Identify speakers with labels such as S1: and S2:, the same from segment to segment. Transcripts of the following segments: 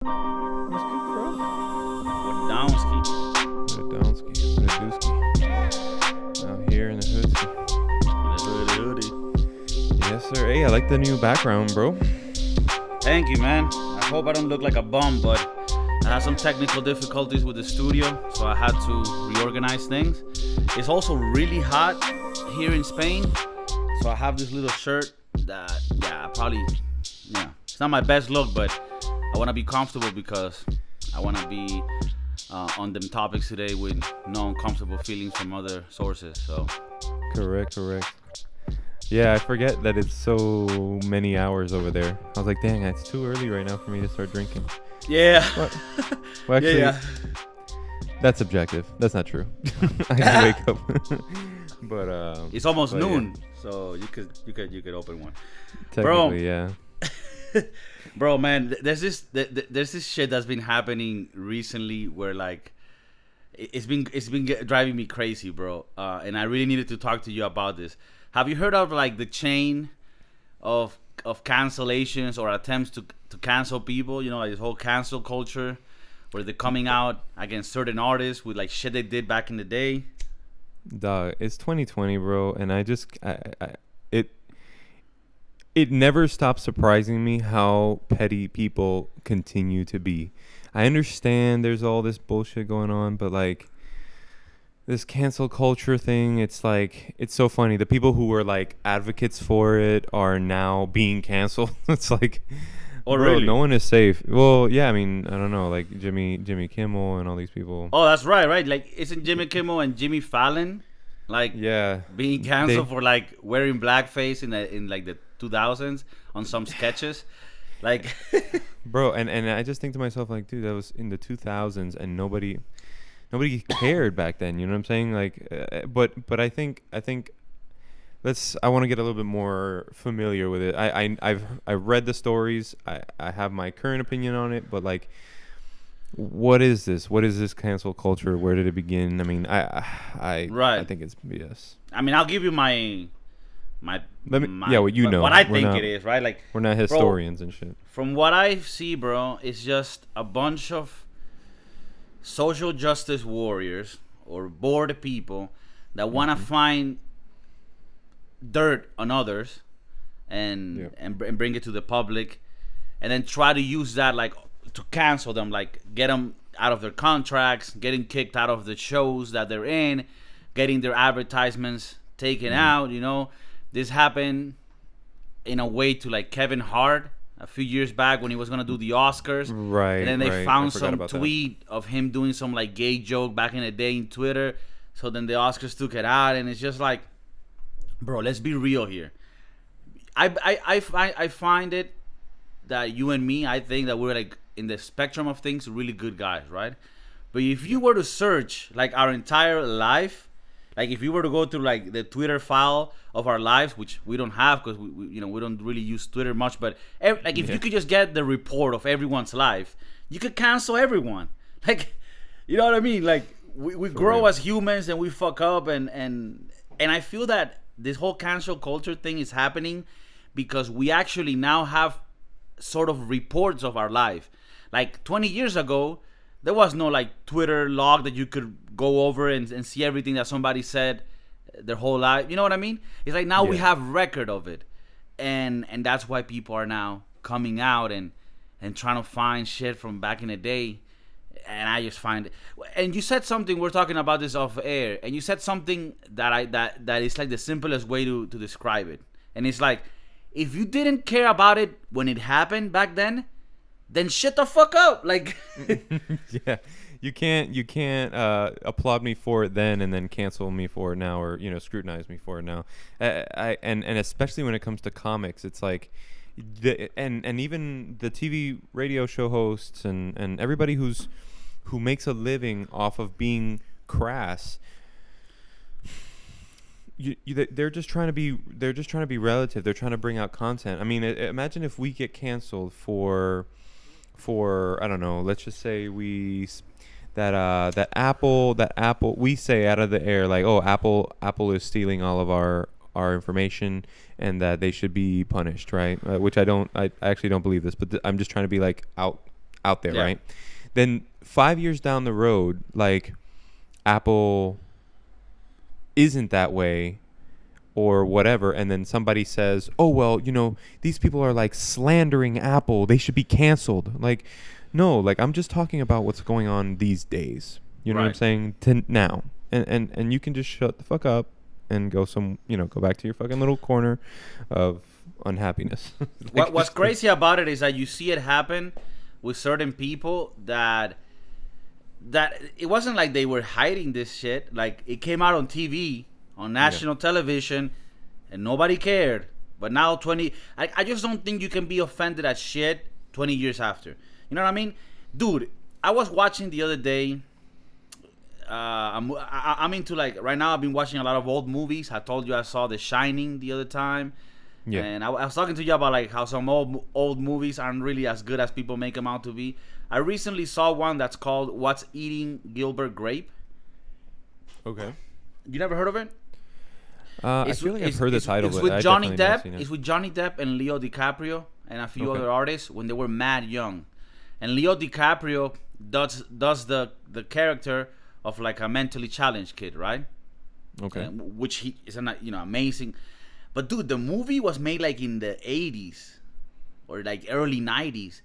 S1: What's good, bro?
S2: What downski?
S1: What a downski. What a dooski. Out here in the hoodie. Yes, sir. Hey, I like the new background, bro.
S2: Thank you, man. I hope I don't look like a bum, but I had some technical difficulties with the studio, so I had to reorganize things. It's also really hot here in Spain, so I have this little shirt that, it's not my best look, but I want to be comfortable because I want to be on them topics today with no uncomfortable feelings from other sources. So
S1: Correct. Yeah, I forget that it's so many hours over there. I was like, dang, it's too early right now for me to start drinking.
S2: yeah,
S1: What? Well, actually,
S2: yeah.
S1: that's subjective. That's not true. I can wake up. But
S2: It's almost
S1: but
S2: noon, so you could open one.
S1: technically, yeah.
S2: Bro, man, there's this shit that's been happening recently where like it's been driving me crazy, bro. And I really needed to talk to you about this. Have you heard of like the chain of cancellations or attempts to cancel people? You know, like this whole cancel culture where they're coming out against certain artists with like shit they did back in the day.
S1: Dog, it's 2020, bro, and it never stops surprising me how petty people continue to be. I understand there's all this bullshit going on, but like this cancel culture thing, it's like it's so funny. The people who were like advocates for it are now being canceled. It's like,
S2: Oh,
S1: bro,
S2: really?
S1: no one is safe. Well, yeah, I mean, I don't know, like Jimmy Kimmel and all these people.
S2: Oh, that's right. Like, isn't Jimmy Kimmel and Jimmy Fallon like
S1: Yeah,
S2: being canceled
S1: they
S2: for like wearing blackface in like the 2000s on some sketches? Like,
S1: bro, and I just think to myself, like, dude, that was in the 2000s, and nobody cared back then. You know what I'm saying? Like, but I think I want to get a little bit more familiar with it. I've read the stories. I have my current opinion on it, but like, what is this? What is this cancel culture? Where did it begin? I mean, I
S2: right.
S1: think it's BS.
S2: I mean, I'll give you my
S1: What you know.
S2: what I
S1: We're
S2: think
S1: not-
S2: it is, right? Like,
S1: We're not
S2: bro,
S1: historians and shit.
S2: from what I see, bro, it's just a bunch of social justice warriors or bored people that want to find dirt on others and,
S1: Yep.
S2: and bring it to the public, and then try to use that like to cancel them, like get them out of their contracts, getting kicked out of the shows that they're in, getting their advertisements taken out. You know, this happened in a way to like Kevin Hart a few years back when he was gonna do the Oscars.
S1: Right.
S2: And then they
S1: right. I
S2: found
S1: forgot
S2: some
S1: about that.
S2: tweet of him doing some like gay joke back in the day in Twitter. So then the Oscars took it out, and it's just like, bro, let's be real here. I find it that you and me, I think that we're like in the spectrum of things, really good guys, right? But if you were to search like our entire life, like if you were to go through like the Twitter file of our lives, which we don't have because we don't really use Twitter much, but like if you could just get the report of everyone's life, you could cancel everyone. Like, you know what I mean? Like we grow
S1: real.
S2: as humans and we fuck up, and I feel that this whole cancel culture thing is happening because we actually now have sort of reports of our life. Like 20 years ago, there was no like Twitter log that you could go over and see everything that somebody said their whole life. You know what I mean? It's like now we
S1: Yeah.
S2: have record of it, and that's why people are now coming out and trying to find shit from back in the day. And I just find it. And you said something. We're talking about this off air, and you said something that is like the simplest way to describe it. And it's like, if you didn't care about it when it happened back then shut the fuck up. Like,
S1: Yeah, you can't applaud me for it then and then cancel me for it now, or scrutinize me for it now. And especially when it comes to comics, it's like and even the TV radio show hosts and everybody who makes a living off of being crass. They're just trying to be relative. They're trying to bring out content. I mean, imagine if we get canceled for I don't know. Let's just say that Apple we say out of the air like, oh, Apple is stealing all of our information and that they should be punished, right? Which I actually don't believe this, but I'm just trying to be like out there,
S2: Yeah.
S1: right? Then 5 years down the road, like Apple isn't that way or whatever, and then somebody says, "Oh well, these people are like slandering Apple. They should be canceled." Like, no, like I'm just talking about what's going on these days. You know what I'm
S2: Right.
S1: saying? To now, and you can just shut the fuck up and go go back to your fucking little corner of unhappiness.
S2: What's crazy about it is that you see it happen with certain people that it wasn't like they were hiding this shit. Like it came out on TV, on national television, and nobody cared. But now I just don't think you can be offended at shit 20 years after. You know what I mean? Dude, I was watching the other day. I'm into, like, right now I've been watching a lot of old movies. I told you I saw The Shining the other time.
S1: Yeah.
S2: And I was talking to you about like how some old movies aren't really as good as people make them out to be. I recently saw one that's called What's Eating Gilbert Grape.
S1: Okay.
S2: You never heard of it?
S1: I feel like I've heard the title,
S2: It's
S1: but
S2: with
S1: I
S2: Johnny
S1: definitely never
S2: Depp.
S1: seen it.
S2: It's with Johnny Depp and Leo DiCaprio and a few
S1: Okay.
S2: other artists when they were mad young. And Leo DiCaprio does the character of like a mentally challenged kid, right?
S1: Okay.
S2: Which he is amazing. But dude, the movie was made like in the 80s or like early 90s.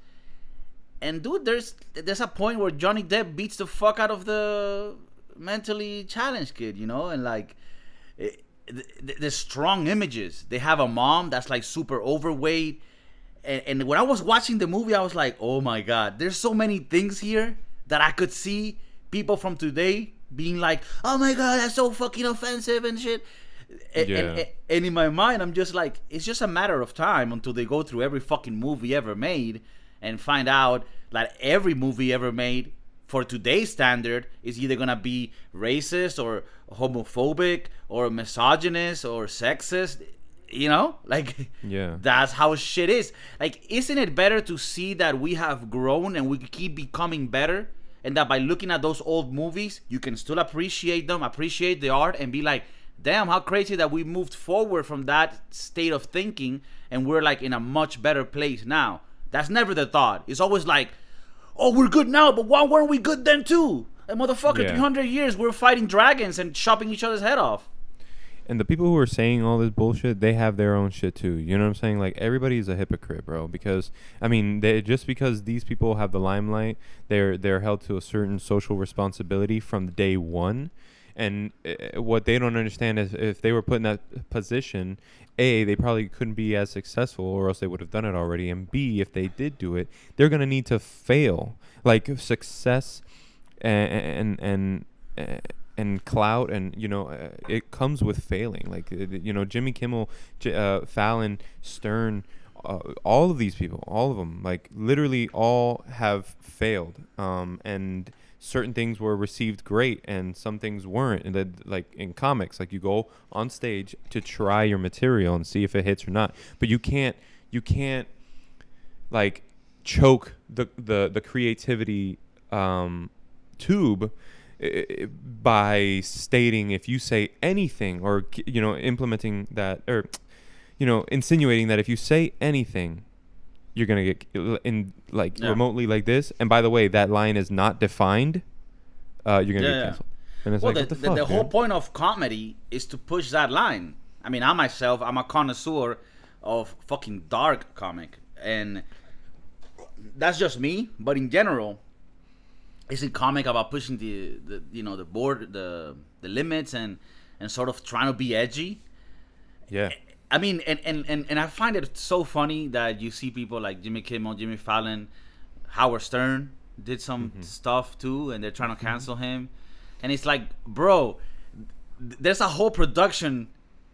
S2: And dude, there's a point where Johnny Depp beats the fuck out of the mentally challenged kid, and like the strong images. They have a mom that's like super overweight. And when I was watching the movie, I was like, oh my God, there's so many things here that I could see people from today being like, oh my God, that's so fucking offensive and shit. And in my mind, I'm just like, it's just a matter of time until they go through every fucking movie ever made and find out that every movie ever made for today's standard is either gonna be racist or homophobic or misogynist or sexist. Like,
S1: Yeah.
S2: that's how shit is. Like, isn't it better to see that we have grown and we keep becoming better, and that by looking at those old movies, you can still appreciate them, appreciate the art, and be like, damn, how crazy that we moved forward from that state of thinking and we're like in a much better place now. That's never the thought. It's always like, oh, we're good now, but why weren't we good then too? And motherfucker,
S1: Yeah.
S2: 300 years we're fighting dragons and chopping each other's head off.
S1: And the people who are saying all this bullshit, they have their own shit too. You know what I'm saying? Like, everybody's a hypocrite, bro. Because just because these people have the limelight, they're held to a certain social responsibility from day one. And what they don't understand is if they were put in that position, A, they probably couldn't be as successful, or else they would have done it already. And B, if they did do it, they're gonna need to fail. Like, success and clout, and it comes with failing. Like, Jimmy Kimmel, Fallon, Stern, all of these people, all of them, like, literally all have failed. And certain things were received great and some things weren't. And then, like in comics, like, you go on stage to try your material and see if it hits or not, but you can't like choke the creativity tube by stating, if you say anything, or implementing that, or insinuating that if you say anything, you're gonna get remotely like this. And by the way, that line is not defined. You're gonna get canceled. And it's
S2: Well,
S1: like, what the fuck,
S2: the whole
S1: man?
S2: point of comedy is to push that line. I mean, I'm a connoisseur of fucking dark comic, and that's just me. But in general, isn't comic about pushing the limits and sort of trying to be edgy?
S1: Yeah.
S2: I mean, and I find it so funny that you see people like Jimmy Kimmel, Jimmy Fallon, Howard Stern did some stuff too, and they're trying to cancel him. And it's like, bro, there's a whole production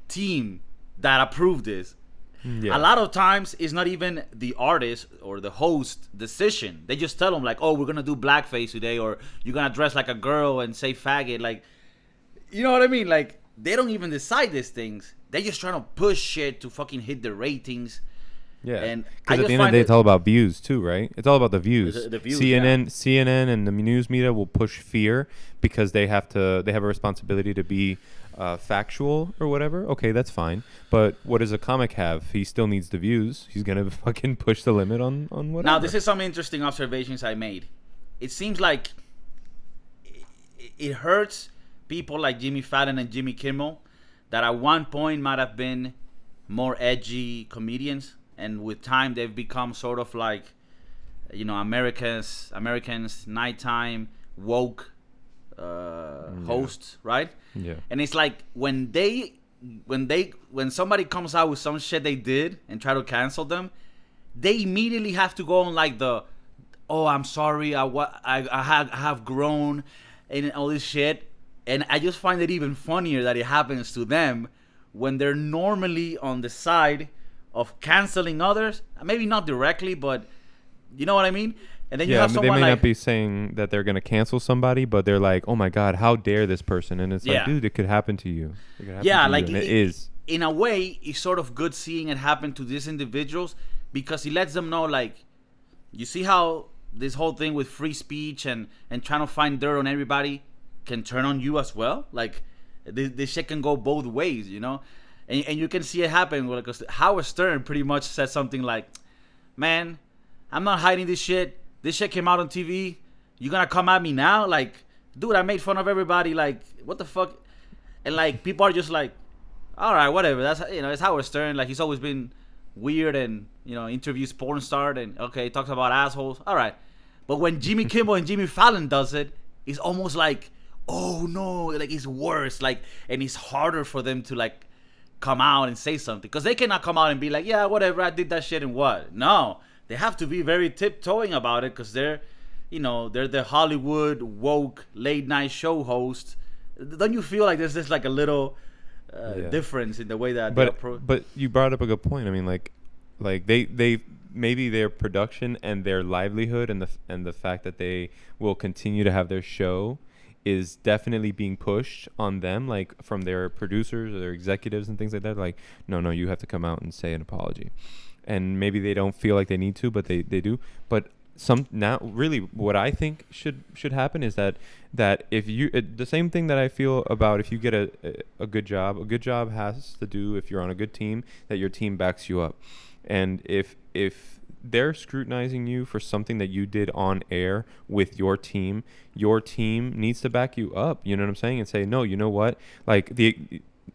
S2: team that approved this.
S1: Yeah.
S2: A lot of times, it's not even the artist or the host decision. They just tell them, like, oh, we're going to do blackface today, or you're going to dress like a girl and say faggot. Like, you know what I mean? Like, they don't even decide these things. They're just trying to push shit to fucking hit the ratings.
S1: Yeah,
S2: And
S1: because at the end of the day, it's all about views too, right? It's all about the views.
S2: The views,
S1: CNN and the news media will push fear because they have a responsibility to be factual or whatever, okay, that's fine. But what does a comic have? He still needs the views. He's gonna fucking push the limit on whatever.
S2: Now, this is some interesting observations I made. It seems like it hurts people like Jimmy Fallon and Jimmy Kimmel that at one point might have been more edgy comedians, and with time they've become sort of like, you know, Americans nighttime woke hosts, right?
S1: Yeah.
S2: And it's like when somebody comes out with some shit they did and try to cancel them, they immediately have to go on like the, oh, I'm sorry, I have grown and all this shit. And I just find it even funnier that it happens to them when they're normally on the side of canceling others. Maybe not directly, but you know what I mean? And then you have someone
S1: they may
S2: like,
S1: not be saying that they're going to cancel somebody, but they're like, oh my God, how dare this person? And it's like, dude, it could happen to you. It could happen to
S2: like
S1: you, and it is.
S2: In a way, it's sort of good seeing it happen to these individuals because it lets them know, like, you see how this whole thing with free speech and trying to find dirt on everybody can turn on you as well. Like, this shit can go both ways, you know? And you can see it happen because Howard Stern pretty much said something like, man, I'm not hiding this shit. This shit came out on TV. You gonna come at me now? Like, dude, I made fun of everybody. Like, what the fuck? And like, people are just like, all right, whatever. That's, you know, it's Howard Stern. Like, he's always been weird and, you know, interviews porn star and okay, he talks about assholes. All right. But when Jimmy Kimmel and Jimmy Fallon does it, it's almost like, oh no, like it's worse. Like, and it's harder for them to like come out and say something because they cannot come out and be like, yeah, whatever, I did that shit and what? No. They have to be very tiptoeing about it because they're, you know, they're the Hollywood woke late night show host. Don't you feel like there's just like a little difference in the way that they approach?
S1: But you brought up a good point. I mean, like they maybe their production and their livelihood and the fact that they will continue to have their show is definitely being pushed on them, like from their producers or their executives and things like that. Like, no, you have to come out and say an apology. And maybe they don't feel like they need to, but they do. But really what I think should happen is that if you the same thing that I feel about if you get a good job has to do if you're on a good team that your team backs you up. And if they're scrutinizing you for something that you did on air with your team needs to back you up, you know what I'm saying, and say, no, you know what, like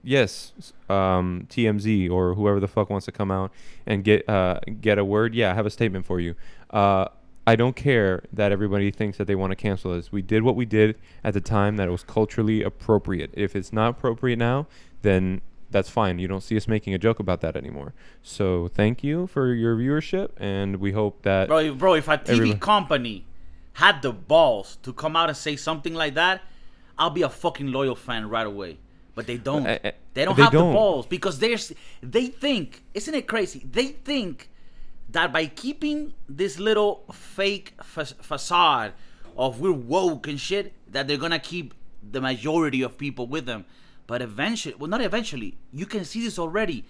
S1: yes, TMZ or whoever the fuck wants to come out and get a word. Yeah, I have a statement for you. I don't care that everybody thinks that they want to cancel us. We did what we did at the time that it was culturally appropriate. If it's not appropriate now, then that's fine. You don't see us making a joke about that anymore. So thank you for your viewership, and we hope that...
S2: Bro, if a TV company had the balls to come out and say something like that, I'll be a fucking loyal fan right away. But they don't. They don't have the balls because they think, isn't it crazy? They think that by keeping this little fake facade of we're woke and shit, that they're gonna keep the majority of people with them. But eventually, well, not eventually, you can see this already.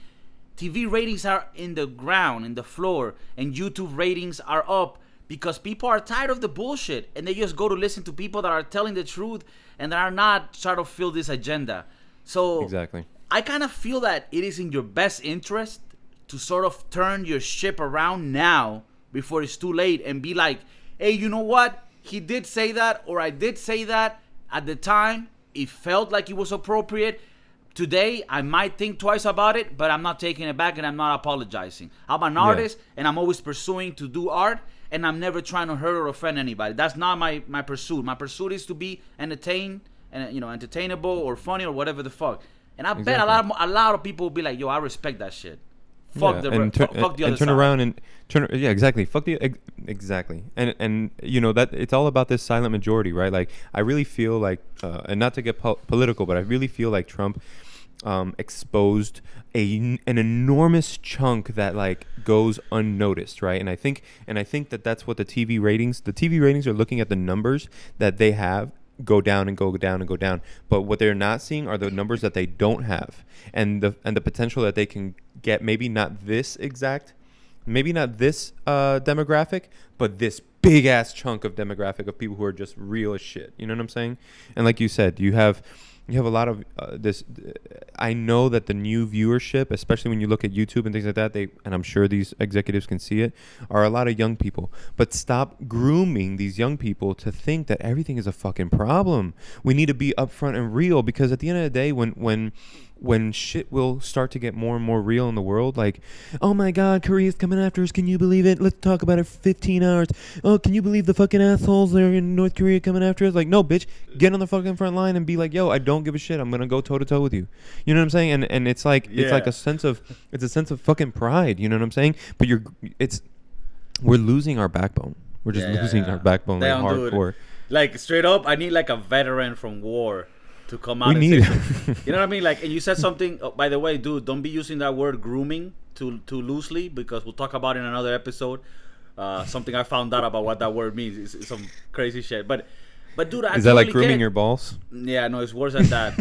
S2: TV ratings are in the ground, in the floor, and YouTube ratings are up because people are tired of the bullshit and they just go to listen to people that are telling the truth and that are not trying to fill this agenda. So
S1: exactly,
S2: I kind of feel that it is in your best interest to sort of turn your ship around now before it's too late and be like, hey, you know what? He did say that, or I did say that at the time. It felt like it was appropriate. Today, I might think twice about it, but I'm not taking it back and I'm not apologizing. I'm an artist and I'm always pursuing to do art and I'm never trying to hurt or offend anybody. That's not my pursuit. My pursuit is to be entertained and, you know, entertainable or funny or whatever the fuck. And I bet a lot of people will be like, yo, I respect that shit. Fuck the other
S1: turn
S2: side.
S1: Around and turn. Yeah, exactly. Fuck the exactly. And you know that it's all about this silent majority, right? Like I really feel like, and not to get political, but I really feel like Trump exposed an enormous chunk that like goes unnoticed, right? And I think that that's what the TV ratings are looking at the numbers that they have go down and go down and go down, but what they're not seeing are the numbers that they don't have and the potential that they can get. Maybe not this demographic, but this big ass chunk of demographic of people who are just real as shit. You know what I'm saying? And like you said, you have a lot of this. I know that the new viewership, especially when you look at YouTube and things like that, and I'm sure these executives can see it, are a lot of young people. But stop grooming these young people to think that everything is a fucking problem. We need to be upfront and real, because at the end of the day, when shit will start to get more and more real in the world, like, oh my God, Korea's coming after us. Can you believe it? Let's talk about it for 15 hours. Oh, can you believe the fucking assholes there in North Korea coming after us? Like, no, bitch, get on the fucking front line and be like, yo, I don't give a shit. I'm gonna go toe to toe with you. You know what I'm saying? And it's like it's like a sense of fucking pride. You know what I'm saying? But we're losing our backbone. We're just losing our backbone, like hardcore.
S2: Like straight up, I need like a veteran from war to come out.
S1: We need
S2: say, you know what I mean? Like, and you said something. Oh, by the way, dude, don't be using that word grooming too loosely, because we'll talk about it in another episode. Something I found out about what that word means is some crazy shit. But dude,
S1: is that like grooming your balls?
S2: Yeah, no, it's worse than that.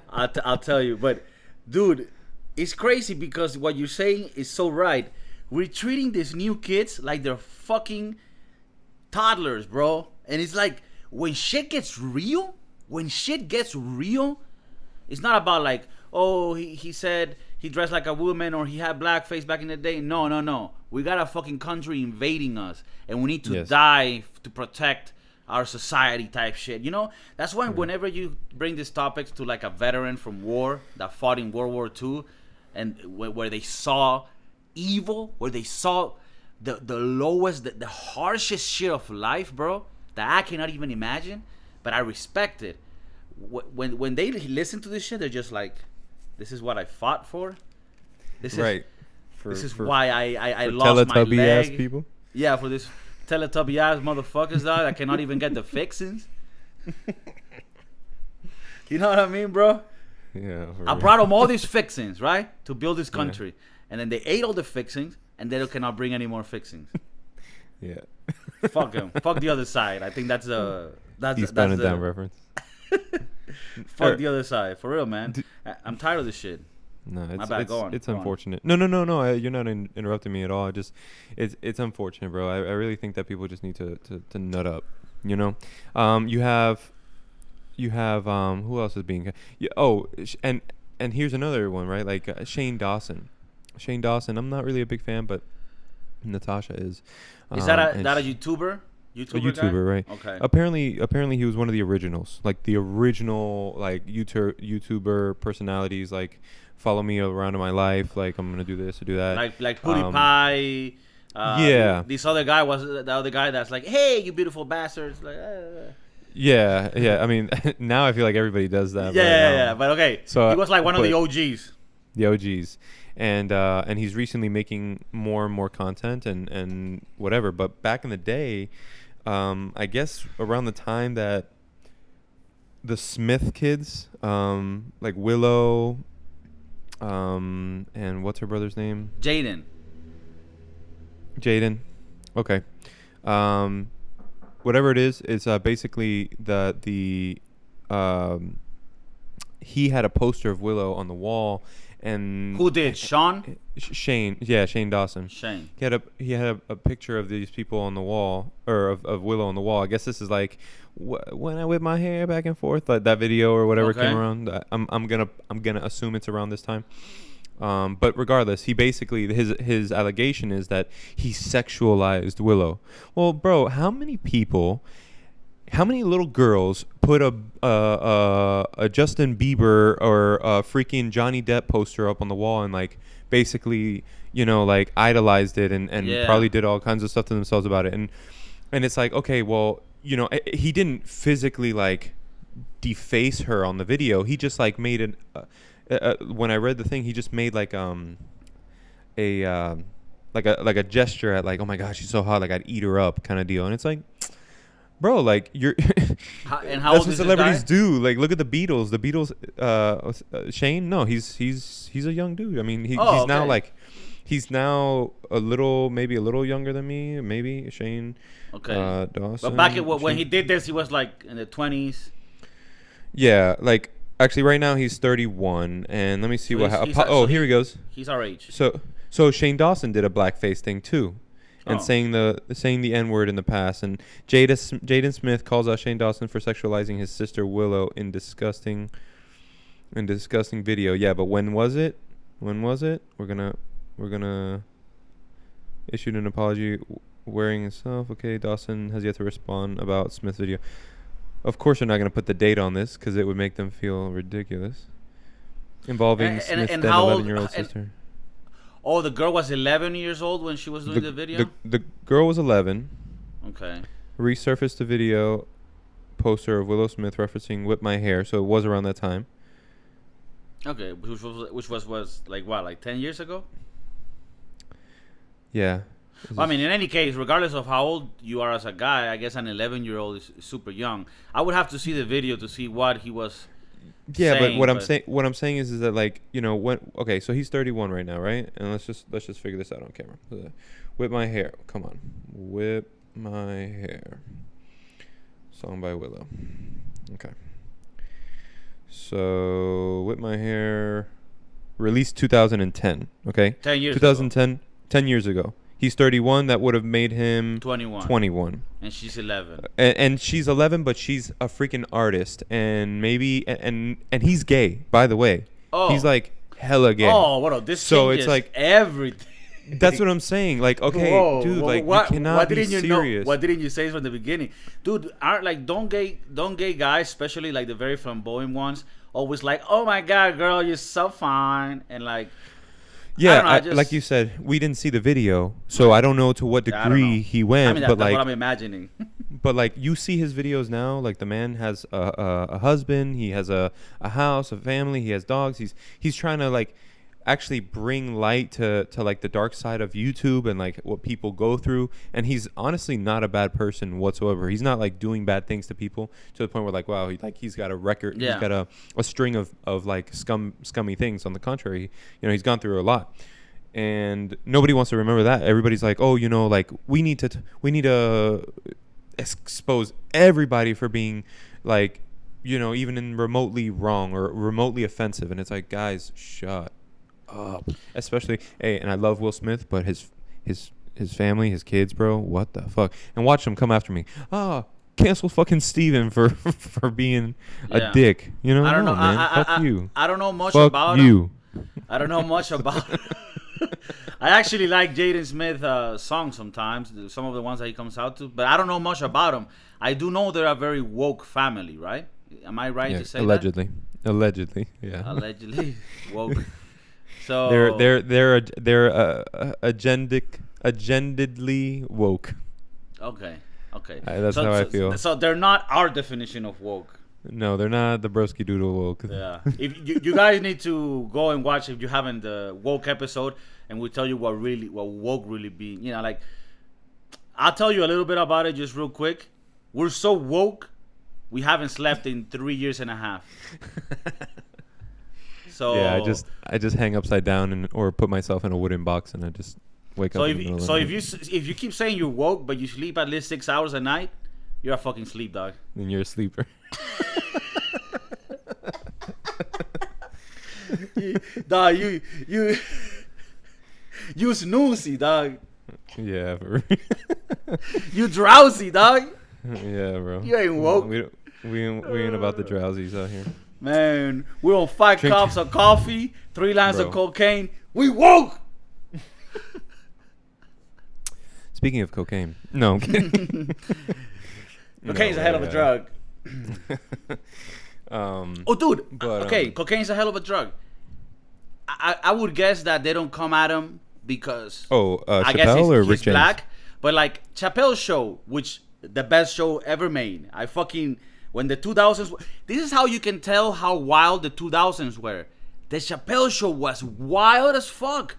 S2: I'll tell you. But dude, it's crazy because what you're saying is so right. We're treating these new kids like they're fucking toddlers, bro. And it's like, when shit gets real, it's not about like, oh, he said he dressed like a woman or he had blackface back in the day. No. We got a fucking country invading us, and we need to die to protect our society type shit. You know, that's why whenever you bring these topics to like a veteran from war that fought in World War II, and where they saw evil, where they saw the lowest, the harshest shit of life, bro, that I cannot even imagine, but I respect it. When they listen to this shit, they're just like, this is what I fought for. This is why I lost my leg.
S1: Teletubby ass people.
S2: Yeah, for this Teletubby ass motherfuckers that cannot even get the fixings. You know what I mean, bro?
S1: Yeah.
S2: I brought them all these fixings, right, to build this country, and then they ate all the fixings, and they cannot bring any more fixings.
S1: Yeah.
S2: Fuck them. Fuck the other side. I think that's
S1: Eastbound and Down reference.
S2: Fuck the other side, for real, man. I'm tired of this shit.
S1: No, it's
S2: My bad. Go on.
S1: It's unfortunate. No. You're not interrupting me at all. It's unfortunate, bro. I really think that people just need to nut up. You know, you have who else is being? And here's another one, right? Like Shane Dawson. I'm not really a big fan, but Natasha is.
S2: Is that a YouTuber?
S1: A YouTuber, right?
S2: Okay.
S1: Apparently, he was one of the originals, like the original, like YouTuber personalities. Like, follow me around in my life. Like, I'm gonna do this or do that.
S2: Like PewDiePie.
S1: Yeah.
S2: This other guy was the other guy that's like, hey, you beautiful bastards. Like.
S1: Yeah. I mean, now I feel like everybody does that.
S2: Yeah. But okay.
S1: So
S2: he was like one of the OGs.
S1: The OGs. And he's recently making more and more content and whatever. But back in the day, I guess around the time that the Smith kids, like Willow, and what's her brother's name?
S2: Jaden.
S1: Okay. Whatever it is, it's basically he had a poster of Willow on the wall. And
S2: who did? Sean?
S1: Shane Dawson.
S2: Shane.
S1: He had a picture of these people on the wall, or of Willow on the wall. I guess this is like when I whip my hair back and forth, like that video or whatever came around. I'm gonna assume it's around this time. But regardless, he basically his allegation is that he sexualized Willow. Well, bro, how many little girls put a Justin Bieber or a freaking Johnny Depp poster up on the wall and like basically, you know, like idolized it and probably did all kinds of stuff to themselves about it. And it's like, okay, well, you know, he didn't physically like deface her on the video. He just like made it. When I read the thing, he just made like a gesture at like, oh my gosh, she's so hot, like I'd eat her up kind of deal. And it's like, bro, like you're
S2: and how
S1: that's
S2: old
S1: what
S2: is
S1: celebrities
S2: this guy?
S1: do. Like, look at the Beatles. The Beatles. Shane, no, he's a young dude. I mean, he's now like, he's now maybe a little younger than me. Maybe Shane.
S2: Okay.
S1: Dawson.
S2: But back when he did this, he was like in the 20s.
S1: Yeah, like actually, right now he's 31, and let me see here he goes.
S2: He's our age.
S1: So Shane Dawson did a blackface thing too. and
S2: Oh.
S1: saying the N word in the past. And Jaden Smith calls out Shane Dawson for sexualizing his sister Willow in disgusting video. Yeah, but when was it? We're gonna issued an apology wearing himself. Okay, Dawson has yet to respond about Smith's video. Of course, they're not going to put the date on this because it would make them feel ridiculous. Involving Smith's then 11-year-old sister.
S2: Oh, the girl was 11 years old when she was doing the video?
S1: The girl was 11.
S2: Okay.
S1: Resurfaced the video poster of Willow Smith referencing "Whip My Hair," so it was around that time.
S2: Okay, which was like what, like 10 years ago?
S1: Yeah.
S2: Well, I mean, in any case, regardless of how old you are as a guy, I guess an 11-year-old is super young. I would have to see the video to see what he was.
S1: Yeah,
S2: saying,
S1: but what I'm saying is that, like, you know, okay, so he's 31 right now, right? And let's just figure this out on camera. Whip My Hair. Come on. Whip My Hair. Song by Willow. Okay. So, Whip My Hair released 2010, okay?
S2: 10 years
S1: 2010,
S2: ago.
S1: 10 years ago. He's 31. That would have made him 21.
S2: And she's 11.
S1: And she's 11, but she's a freaking artist. And maybe and he's gay, by the way.
S2: Oh.
S1: He's like hella gay.
S2: Oh, what? This
S1: so
S2: changes
S1: it's like
S2: everything.
S1: That's what I'm saying. Like, okay,
S2: Whoa,
S1: dude,
S2: whoa,
S1: like
S2: what,
S1: you cannot
S2: what
S1: be
S2: didn't you
S1: serious.
S2: Know, what didn't you say from the beginning, dude? Aren't like don't gay guys, especially like the very flamboyant ones, always like, oh my god, girl, you're so fine, and like.
S1: Yeah, like you said, we didn't see the video, so I don't know to what degree he went.
S2: I mean,
S1: but
S2: that's
S1: like,
S2: what I'm imagining.
S1: But like, you see his videos now. Like, the man has a husband. He has a house, a family. He has dogs. He's trying to like actually bring light to like the dark side of YouTube and like what people go through. And he's honestly not a bad person whatsoever. He's not like doing bad things to people to the point where like, wow, he's got a record.
S2: Yeah.
S1: He's got a string of like scummy things. On the contrary, you know, he's gone through a lot. And nobody wants to remember that. Everybody's like, oh, you know, like we need to expose everybody for being like, you know, even in remotely wrong or remotely offensive. And it's like, guys, shut up. Especially, hey, and I love Will Smith, but his family, his kids, bro, what the fuck? And watch them come after me. Cancel fucking Steven for being a dick. You know,
S2: I don't know,
S1: man. Fuck you.
S2: I don't know much
S1: fuck
S2: about
S1: you.
S2: I don't know much about. I actually like Jaden Smith songs sometimes, some of the ones that he comes out to, but I don't know much about him. I do know they're a very woke family, right? Am I right to say
S1: allegedly.
S2: that?
S1: Allegedly, yeah.
S2: Allegedly woke. So
S1: they're agendedly woke.
S2: Okay.
S1: That's how I feel.
S2: So they're not our definition of woke.
S1: No, they're not the Broskiedoodle woke.
S2: Yeah. If you guys need to go and watch, if you haven't, the woke episode, and we'll tell you what woke really be. You know, like, I'll tell you a little bit about it just real quick. We're so woke, we haven't slept in 3 years and a half. So
S1: yeah, I just hang upside down or put myself in a wooden box and I just wake up.
S2: If you keep saying you're woke but you sleep at least 6 hours a night, you're a fucking sleep dog.
S1: Then you're a sleeper.
S2: Dog, you snoozy, dog.
S1: Yeah, bro.
S2: You drowsy, dog.
S1: Yeah, bro.
S2: You ain't woke.
S1: We ain't about the drowsies out here.
S2: Man, we're on 5 cups of coffee, 3 lines of cocaine. We woke.
S1: Speaking of cocaine, no. I'm kidding.
S2: Cocaine's a hell of a drug. Dude. But, cocaine's a hell of a drug. I would guess that they don't come at him because I guess he's black. But like Chappelle's show, which the best show ever made. When the 2000s, this is how you can tell how wild the 2000s were. The Chappelle show was wild as fuck,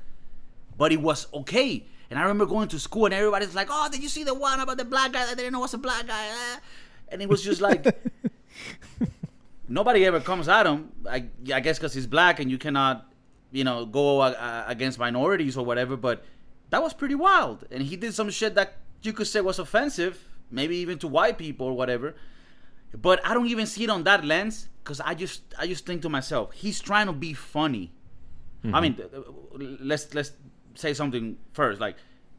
S2: but it was okay. And I remember going to school and everybody's like, "Oh, did you see the one about the black guy that didn't know was a black guy?" And it was just like, nobody ever comes at him. I guess because he's black and you cannot, go against minorities or whatever. But that was pretty wild. And he did some shit that you could say was offensive, maybe even to white people or whatever. But I don't even see it on that lens because I just think to myself, he's trying to be funny. Mm-hmm. I mean, let's say something first. Like,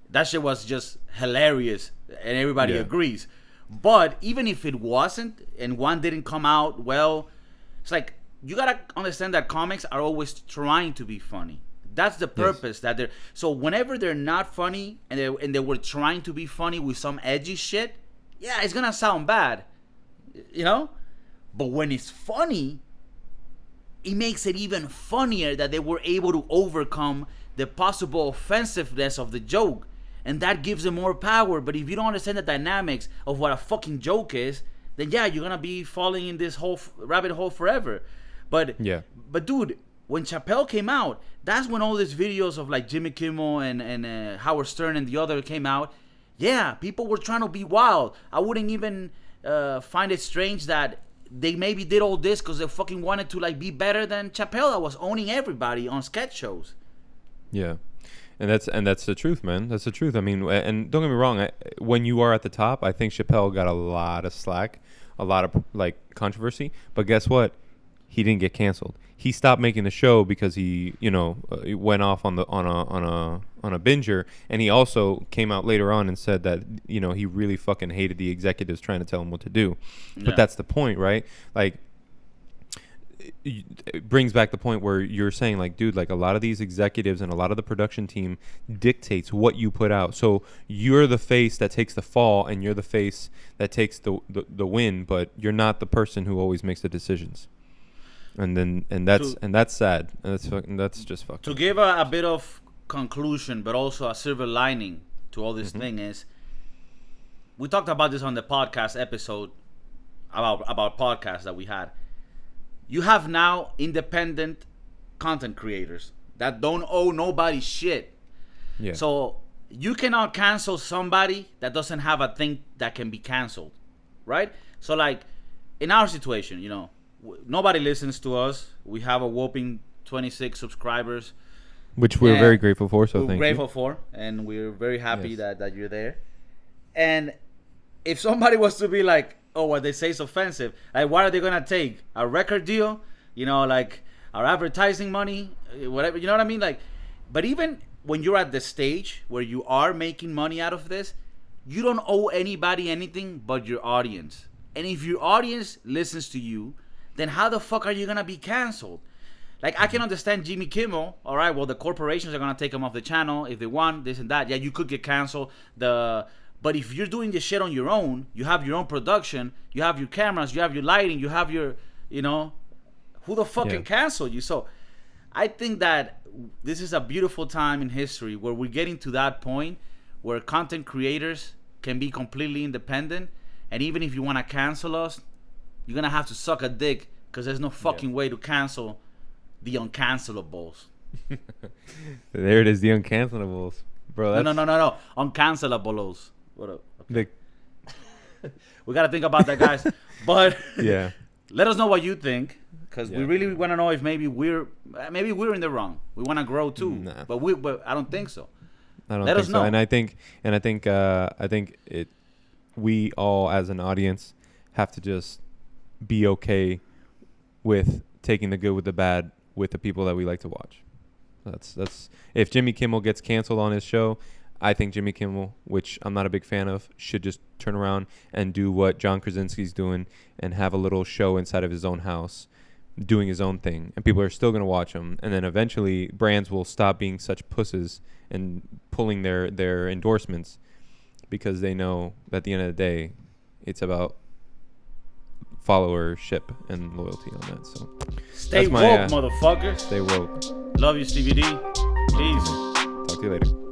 S2: That shit was just hilarious, and everybody
S1: Yeah.
S2: agrees. But even if it wasn't, and one didn't come out well, it's like you gotta understand that comics are always trying to be funny. That's the purpose that they're. So whenever they're not funny and they were trying to be funny with some edgy shit, yeah, it's gonna sound bad, you know. But when it's funny, it makes it even funnier that they were able to overcome the possible offensiveness of the joke. And that gives them more power. But if you don't understand the dynamics of what a fucking joke is, then yeah, you're gonna be falling in this whole rabbit hole forever. But dude, when Chappelle came out, that's when all these videos of like Jimmy Kimmel and Howard Stern and the other came out. Yeah, people were trying to be wild. I wouldn't even find it strange that they maybe did all this because they fucking wanted to like be better than Chappelle that was owning everybody on sketch shows.
S1: Yeah. And that's the truth, man. That's the truth. I mean, and don't get me wrong. When you are at the top, I think Chappelle got a lot of slack, a lot of like controversy. But guess what? He didn't get canceled. He stopped making the show because he went off on a binger, and he also came out later on and said that he really fucking hated the executives trying to tell him what to do. But that's the point, right? Like, it brings back the point where you're saying, like, dude, like a lot of these executives and a lot of the production team dictates what you put out. So you're the face that takes the fall, and you're the face that takes the win, but you're not the person who always makes the decisions. And that's sad. And that's just fucking.
S2: To give a bit of conclusion, but also a silver lining to all this thing is, we talked about this on the podcast episode about podcasts that we had. You have now independent content creators that don't owe nobody shit.
S1: Yeah.
S2: So you cannot cancel somebody that doesn't have a thing that can be canceled, right? So like in our situation, nobody listens to us. We have a whopping 26 subscribers,
S1: which we're very grateful for. So
S2: we're
S1: thank
S2: grateful
S1: you.
S2: for, and we're very happy that you're there. And if somebody was to be like, oh, what they say is offensive, like what are they gonna take? A record deal? Like our advertising money, whatever. You know what I mean? Like, but even when you're at the stage where you are making money out of this, you don't owe anybody anything but your audience. And if your audience listens to you, then how the fuck are you gonna be canceled? Like, I can understand Jimmy Kimmel. All right, well, the corporations are gonna take him off the channel if they want this and that. Yeah, you could get canceled. But if you're doing this shit on your own, you have your own production, you have your cameras, you have your lighting, you have your, who the fuck can cancel you? So I think that this is a beautiful time in history where we're getting to that point where content creators can be completely independent. And even if you want to cancel us, you're going to have to suck a dick because there's no fucking way to cancel the uncancelables.
S1: There it is, the uncancelables. Bro, that's...
S2: No. Uncancelables. What up?
S1: Okay.
S2: We got to think about that, guys. But
S1: yeah,
S2: let us know what you think, because we really want to know if maybe we're in the wrong. We want to grow too, but I don't think so. Let us know.
S1: And I think we all as an audience have to just be okay with taking the good with the bad with the people that we like to watch. That's if Jimmy Kimmel gets canceled on his show, I think Jimmy Kimmel, which I'm not a big fan of, should just turn around and do what John Krasinski's doing and have a little show inside of his own house doing his own thing. And people are still going to watch him. And then eventually brands will stop being such pusses and pulling their endorsements because they know that at the end of the day, it's about followership and loyalty on that. So
S2: stay woke, motherfuckers.
S1: Stay woke.
S2: Love you, Stevie D. Peace.
S1: Talk to you later.